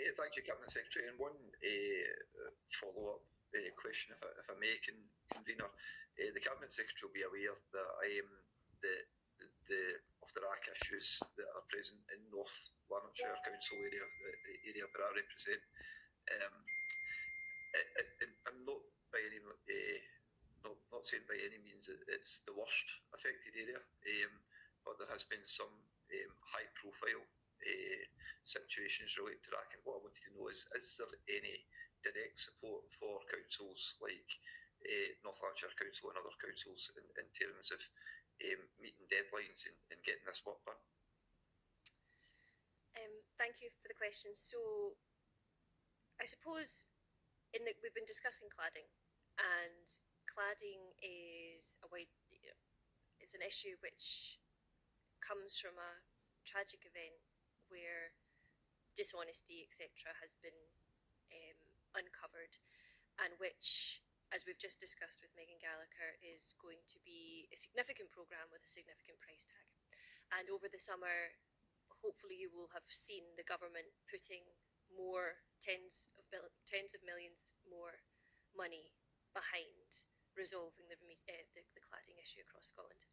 Thank you, Cabinet Secretary. And one follow-up question, if I may, convener. The Cabinet Secretary will be aware that of the RAAC issues that are present in North Lanarkshire Council area, the area where I represent. I'm not by any not saying by any means that it's the worst affected area, but there has been some high-profile situations related to RAAC. And what I wanted to know is there any direct support for councils like North Lanarkshire Council and other councils in terms of meeting deadlines and getting this work done? Thank you for the question. So I suppose we've been discussing cladding, and cladding is is an issue which comes from a tragic event where dishonesty, etc., has been uncovered, and which, as we've just discussed with Megan Gallagher, is going to be a significant programme with a significant price tag. And over the summer, hopefully you will have seen the government putting more tens of millions more money behind resolving the cladding issue across Scotland.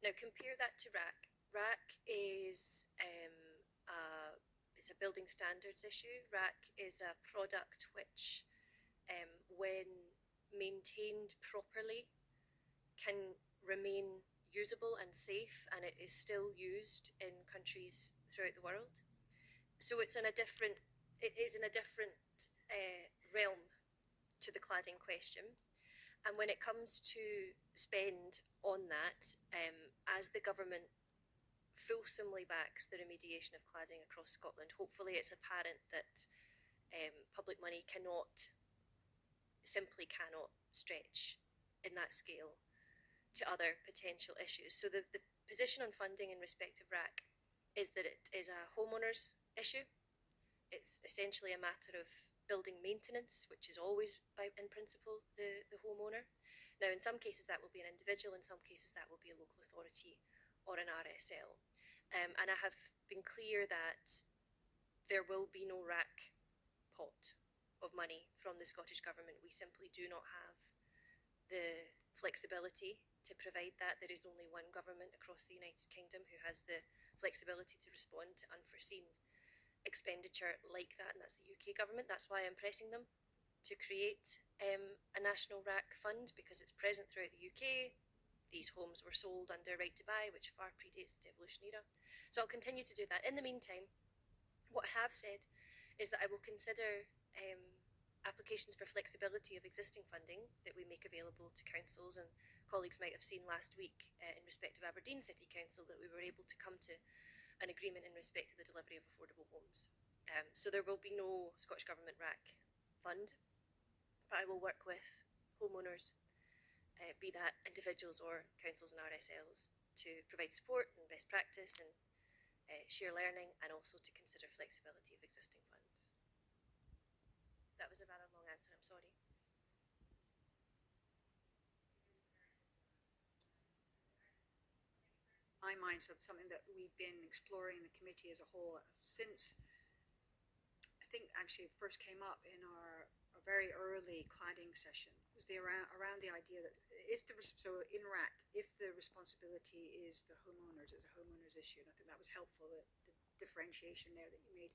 Now compare that to RAAC. RAAC is it's a building standards issue. RAAC is a product which, when maintained properly, can remain usable and safe, and it is still used in countries throughout the world. So it is in a different realm to the cladding question. And when it comes to spend on that, as the government fulsomely backs the remediation of cladding across Scotland, hopefully it's apparent that public money simply cannot stretch in that scale to other potential issues. So the position on funding in respect of RAAC is that it is a homeowner's issue. It's essentially a matter of building maintenance, which is always, in principle, the homeowner. Now, in some cases that will be an individual, in some cases that will be a local authority or an RSL. And I have been clear that there will be no RAAC pot of money from the Scottish Government. We simply do not have the flexibility to provide that. There is only one government across the United Kingdom who has the flexibility to respond to unforeseen expenditure like that, and that's the UK government. That's why I'm pressing them to create a national RAAC fund, because it's present throughout the UK. These homes were sold under right to buy, which far predates the devolution era. So I'll continue to do that. In the meantime, what I have said is that I will consider applications for flexibility of existing funding that we make available to councils, and colleagues might have seen last week in respect of Aberdeen City Council that we were able to come to an agreement in respect to the delivery of affordable homes. So there will be no Scottish Government RAAC fund, but I will work with homeowners, be that individuals or councils and RSLs, to provide support and best practice and share learning, and also to consider flexibility of existing funds. That was a rather long answer, I'm sorry. My mind, so it's something that we've been exploring in the committee as a whole since, I think actually it first came up in our very early cladding session, was around the idea that if in RAAC, if the responsibility is the homeowners, it's a homeowners issue, and I think that was helpful, the differentiation there that you made.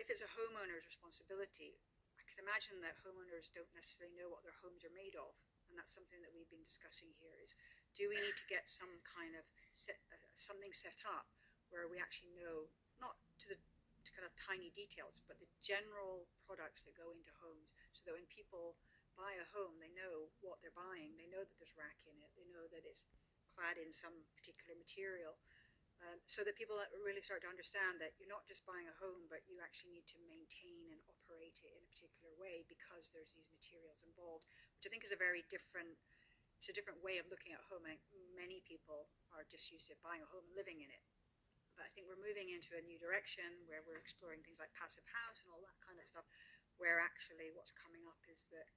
If it's a homeowner's responsibility, I can imagine that homeowners don't necessarily know what their homes are made of, and that's something that we've been discussing here, is do we need to get some kind of something set up where we actually know, not to kind of tiny details, but the general products that go into homes, so that when people buy a home, they know what they're buying, they know that there's RAAC in it, they know that it's clad in some particular material, so that people really start to understand that you're not just buying a home, but you actually need to maintain and operate it in a particular way because there's these materials involved, which I think is a very different, it's a different way of looking at home. I think many people are just used to buying a home and living in it. But I think we're moving into a new direction where we're exploring things like passive house and all that kind of stuff, where actually what's coming up is that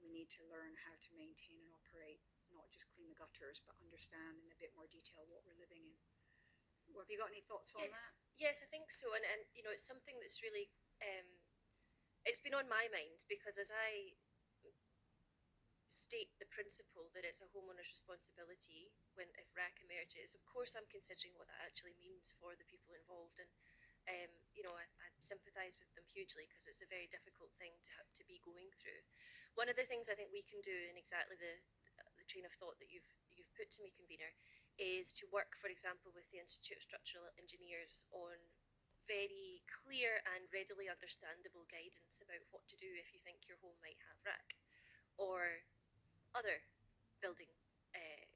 we need to learn how to maintain and operate, not just clean the gutters, but understand in a bit more detail what we're living in. Have you got any thoughts on that? Yes, I think so. And you know, it's something that's really it's been on my mind because as I state the principle that it's a homeowner's responsibility when if RAAC emerges, of course I'm considering what that actually means for the people involved, and you know, I sympathise with them hugely because it's a very difficult thing to be going through. One of the things I think we can do in exactly the train of thought that you've put to me, convener, is to work, for example, with the Institute of Structural Engineers on very clear and readily understandable guidance about what to do if you think your home might have RAAC or other building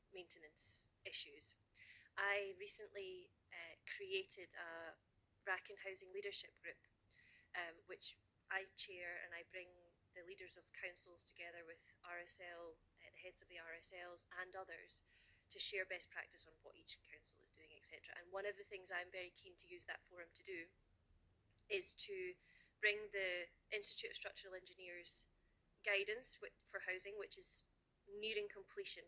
maintenance issues. I recently created a RAAC and Housing Leadership Group, which I chair, and I bring the leaders of councils together with RSL, the heads of the RSLs and others to share best practice on what each council is doing, etc. And one of the things I'm very keen to use that forum to do is to bring the Institute of Structural Engineers guidance for housing, which is nearing completion,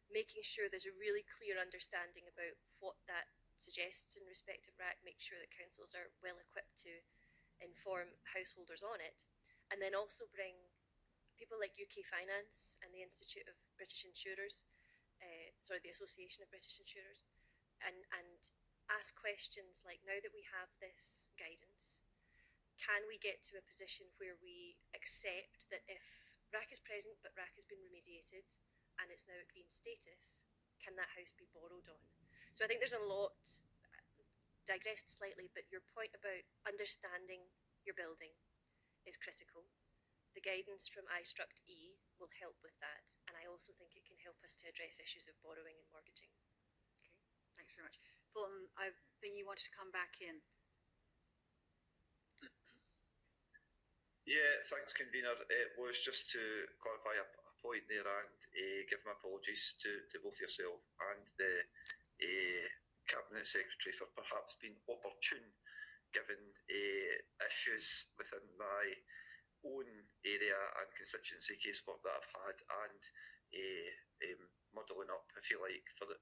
making sure there's a really clear understanding about what that suggests in respect of RAAC, make sure that councils are well equipped to inform householders on it, and then also bring people like UK Finance and the Institute of British Insurers, the Association of British Insurers, and ask questions like, now that we have this guidance, can we get to a position where we accept that if RAAC is present but RAAC has been remediated and it's now at green status, can that house be borrowed on? So I think there's a lot, digressed slightly, but your point about understanding your building is critical. The guidance from iStruct-E will help with that, and I also think it can help us to address issues of borrowing and mortgaging. Okay, thanks very much. Fulton, I think you wanted to come back in. Yeah, thanks, convener. It was just to clarify a point there and give my apologies to both yourself and the Cabinet Secretary for perhaps being opportune given issues within my own area and constituency casework that I've had, and muddling up, if you like, for the